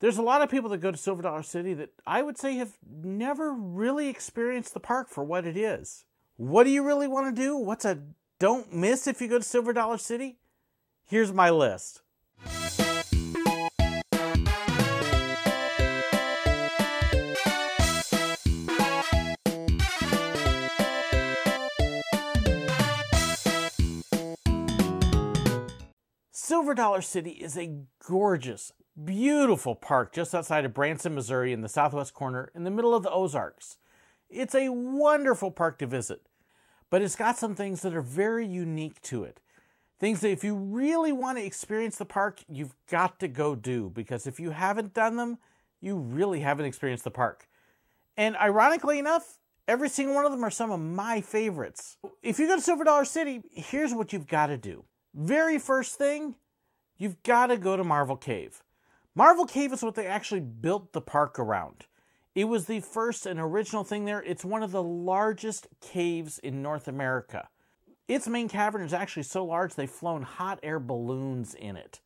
There's a lot of people that go to Silver Dollar City that I would say have never really experienced the park for what it is. What do you really want to do? What's a don't miss if you go to Silver Dollar City? Here's my list. Silver Dollar City is a gorgeous, beautiful park just outside of Branson, Missouri in the southwest corner in the middle of the Ozarks. It's a wonderful park to visit, but it's got some things that are very unique to it. Things that if you really want to experience the park, you've got to go do, because if you haven't done them, you really haven't experienced the park. And ironically enough, every single one of them are some of my favorites. If you go to Silver Dollar City, here's what you've got to do. Very first thing, you've got to go to Marvel Cave. Marvel Cave is what they actually built the park around. It was the first and original thing there. It's one of the largest caves in North America. Its main cavern is actually so large they've flown hot air balloons in it.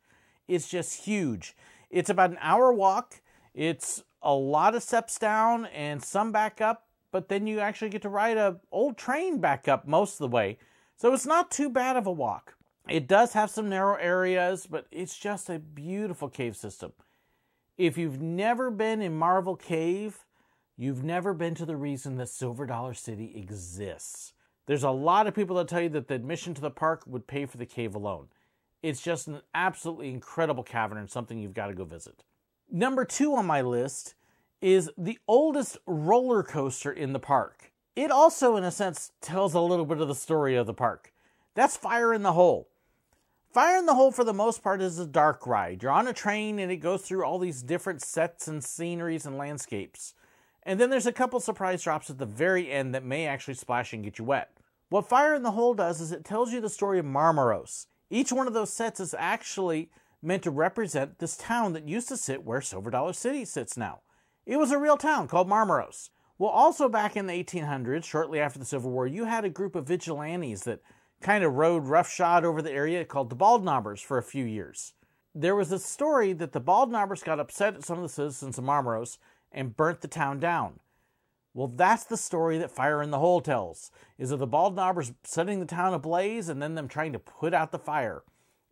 It's just huge. It's about an hour walk. It's a lot of steps down and some back up, but then you actually get to ride an old train back up most of the way. So it's not too bad of a walk. It does have some narrow areas, but it's just a beautiful cave system. If you've never been in Marvel Cave, you've never been to the reason that Silver Dollar City exists. There's a lot of people that tell you that the admission to the park would pay for the cave alone. It's just an absolutely incredible cavern and something you've got to go visit. Number 2 on my list is the oldest roller coaster in the park. It also, in a sense, tells a little bit of the story of the park. That's Fire in the Hole. Fire in the Hole, for the most part, is a dark ride. You're on a train and it goes through all these different sets and sceneries and landscapes. And then there's a couple surprise drops at the very end that may actually splash and get you wet. What Fire in the Hole does is it tells you the story of Marmaros. Each one of those sets is actually meant to represent this town that used to sit where Silver Dollar City sits now. It was a real town called Marmaros. Well, also back in the 1800s, shortly after the Civil War, you had a group of vigilantes that kind of rode roughshod over the area called the Baldknobbers for a few years. There was a story that the Baldknobbers got upset at some of the citizens of Marmaros and burnt the town down. Well, that's the story that Fire in the Hole tells, is of the Baldknobbers setting the town ablaze and then them trying to put out the fire,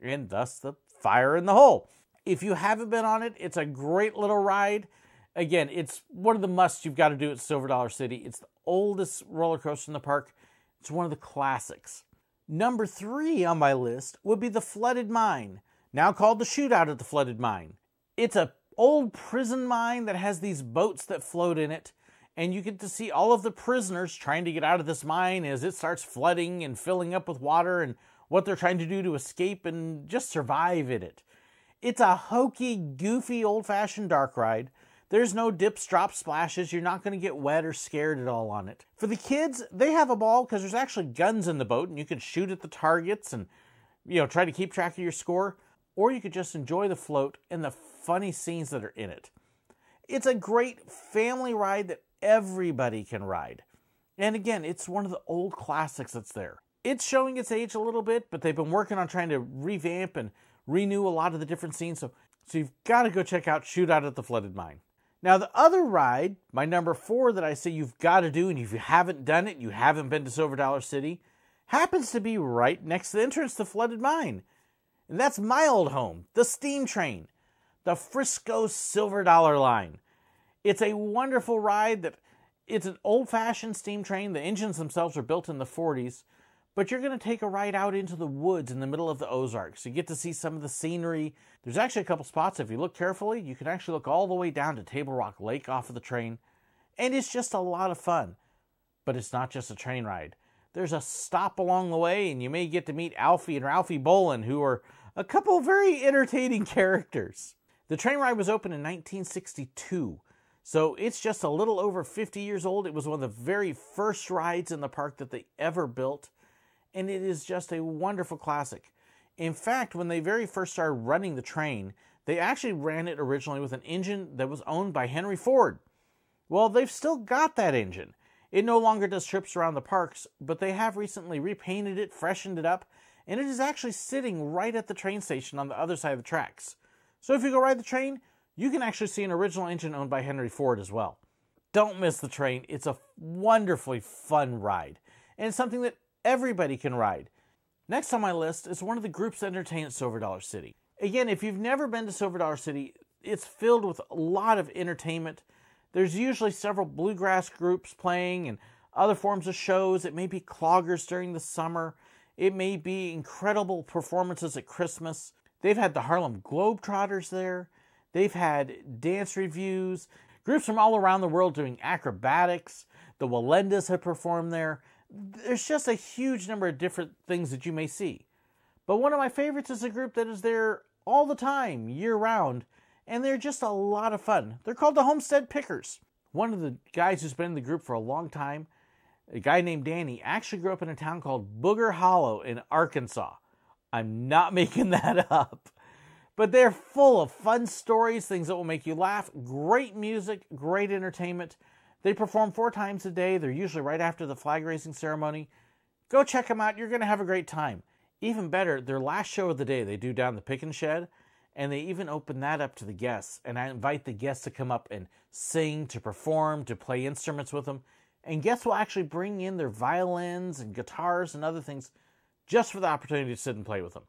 and thus the Fire in the Hole. If you haven't been on it, it's a great little ride. Again, it's one of the musts you've got to do at Silver Dollar City. It's the oldest roller coaster in the park. It's one of the classics. Number 3 on my list would be the Flooded Mine, now called the Shootout at the Flooded Mine. It's an old prison mine that has these boats that float in it, and you get to see all of the prisoners trying to get out of this mine as it starts flooding and filling up with water and what they're trying to do to escape and just survive in it. It's a hokey, goofy, old-fashioned dark ride. There's no dips, drops, splashes. You're not going to get wet or scared at all on it. For the kids, they have a ball because there's actually guns in the boat and you can shoot at the targets and, try to keep track of your score. Or you could just enjoy the float and the funny scenes that are in it. It's a great family ride that everybody can ride. And again, it's one of the old classics that's there. It's showing its age a little bit, but they've been working on trying to revamp and renew a lot of the different scenes. So you've got to go check out Shootout at the Flooded Mine. Now, the other ride, my number 4 that I say you've got to do, and if you haven't done it, you haven't been to Silver Dollar City, happens to be right next to the entrance to Flooded Mine. And that's my old home, the steam train, the Frisco Silver Dollar line. It's a wonderful ride it's an old-fashioned steam train. The engines themselves are built in the 40s, but you're going to take a ride out into the woods in the middle of the Ozarks. You get to see some of the scenery. There's actually a couple spots, if you look carefully, you can actually look all the way down to Table Rock Lake off of the train. And it's just a lot of fun. But it's not just a train ride. There's a stop along the way, and you may get to meet Alfie and Ralphie Bolin, who are a couple of very entertaining characters. The train ride was opened in 1962, so it's just a little over 50 years old. It was one of the very first rides in the park that they ever built. And it is just a wonderful classic. In fact, when they very first started running the train, they actually ran it originally with an engine that was owned by Henry Ford. Well, they've still got that engine. It no longer does trips around the parks, but they have recently repainted it, freshened it up, and it is actually sitting right at the train station on the other side of the tracks. So if you go ride the train, You can actually see an original engine owned by Henry Ford as well. Don't miss the train. It's a wonderfully fun ride, and it's something that everybody can ride. Next on my list is one of the groups that entertain at Silver Dollar City. Again, if you've never been to Silver Dollar City, it's filled with a lot of entertainment. There's usually several bluegrass groups playing and other forms of shows. It may be cloggers during the summer. It may be incredible performances at Christmas. They've had the Harlem Globetrotters there. They've had dance reviews. Groups from all around the world doing acrobatics. The Wallendas have performed there. There's just a huge number of different things that you may see. But one of my favorites is a group that is there all the time, year-round, and they're just a lot of fun. They're called the Homestead Pickers. One of the guys who's been in the group for a long time, a guy named Danny, actually grew up in a town called Booger Hollow in Arkansas. I'm not making that up. But they're full of fun stories, things that will make you laugh, great music, great entertainment. They perform 4 times a day. They're usually right after the flag raising ceremony. Go check them out. You're going to have a great time. Even better, their last show of the day, they do down the Pickin' Shed, and they even open that up to the guests. And I invite the guests to come up and sing, to perform, to play instruments with them. And guests will actually bring in their violins and guitars and other things just for the opportunity to sit and play with them.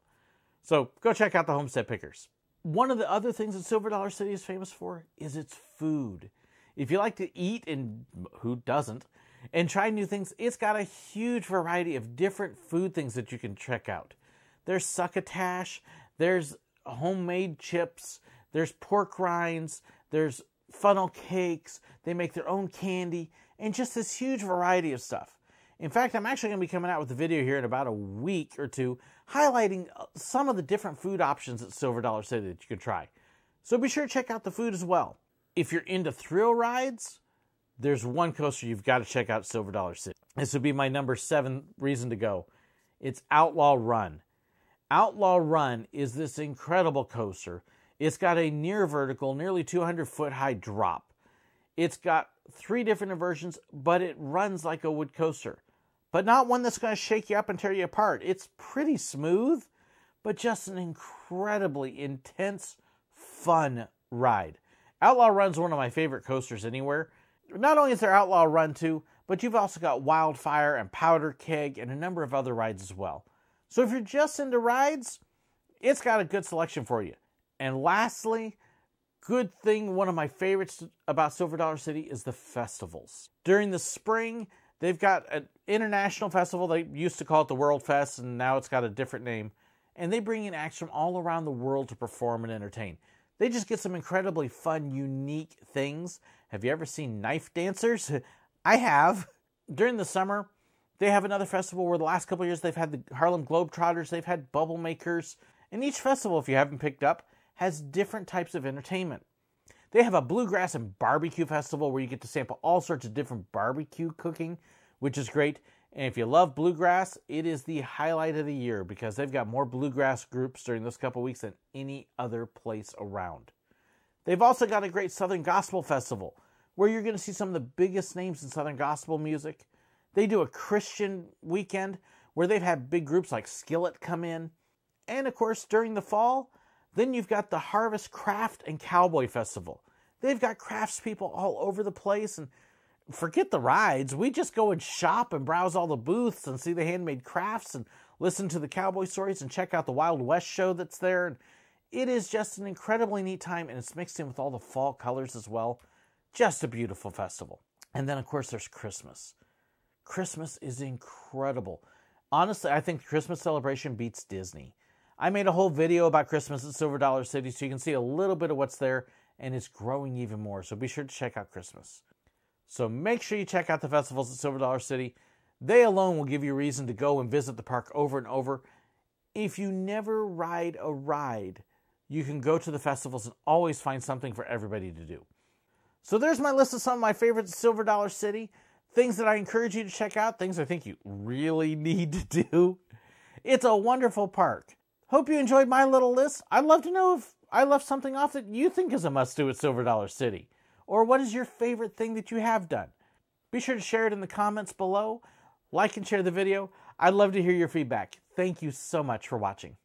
So go check out the Homestead Pickers. One of the other things that Silver Dollar City is famous for is its food. If you like to eat, and who doesn't, and try new things, it's got a huge variety of different food things that you can check out. There's succotash, there's homemade chips, there's pork rinds, there's funnel cakes, they make their own candy, and just this huge variety of stuff. In fact, I'm actually going to be coming out with a video here in about a week or two highlighting some of the different food options at Silver Dollar City that you can try. So be sure to check out the food as well. If you're into thrill rides, there's one coaster you've got to check out at Silver Dollar City. This would be my number 7 reason to go. It's Outlaw Run. Outlaw Run is this incredible coaster. It's got a near vertical, nearly 200-foot high drop. It's got 3 different versions, but it runs like a wood coaster. But not one that's going to shake you up and tear you apart. It's pretty smooth, but just an incredibly intense, fun ride. Outlaw Run's one of my favorite coasters anywhere. Not only is there Outlaw Run 2, but you've also got Wildfire and Powder Keg and a number of other rides as well. So if you're just into rides, it's got a good selection for you. And lastly, good thing, one of my favorites about Silver Dollar City is the festivals. During the spring, they've got an international festival. They used to call it the World Fest, and now it's got a different name. And they bring in acts from all around the world to perform and entertain. They just get some incredibly fun, unique things. Have you ever seen knife dancers? I have. During the summer, they have another festival where the last couple of years they've had the Harlem Globetrotters, they've had bubble makers. And each festival, if you haven't picked up, has different types of entertainment. They have a bluegrass and barbecue festival where you get to sample all sorts of different barbecue cooking, which is great. And if you love bluegrass, it is the highlight of the year because they've got more bluegrass groups during this couple of weeks than any other place around. They've also got a great Southern Gospel Festival where you're going to see some of the biggest names in Southern Gospel music. They do a Christian weekend where they've had big groups like Skillet come in. And of course, during the fall, then you've got the Harvest Craft and Cowboy Festival. They've got craftspeople all over the place, and forget the rides. We just go and shop and browse all the booths and see the handmade crafts and listen to the cowboy stories and check out the Wild West show that's there. And it is just an incredibly neat time, and it's mixed in with all the fall colors as well. Just a beautiful festival. And then, of course, there's Christmas. Christmas is incredible. Honestly, I think the Christmas celebration beats Disney. I made a whole video about Christmas at Silver Dollar City, so you can see a little bit of what's there, and it's growing even more. So be sure to check out Christmas. So make sure you check out the festivals at Silver Dollar City. They alone will give you a reason to go and visit the park over and over. If you never ride a ride, you can go to the festivals and always find something for everybody to do. So there's my list of some of my favorites at Silver Dollar City. Things that I encourage you to check out. Things I think you really need to do. It's a wonderful park. Hope you enjoyed my little list. I'd love to know if I left something off that you think is a must-do at Silver Dollar City. Or what is your favorite thing that you have done? Be sure to share it in the comments below. Like and share the video. I'd love to hear your feedback. Thank you so much for watching.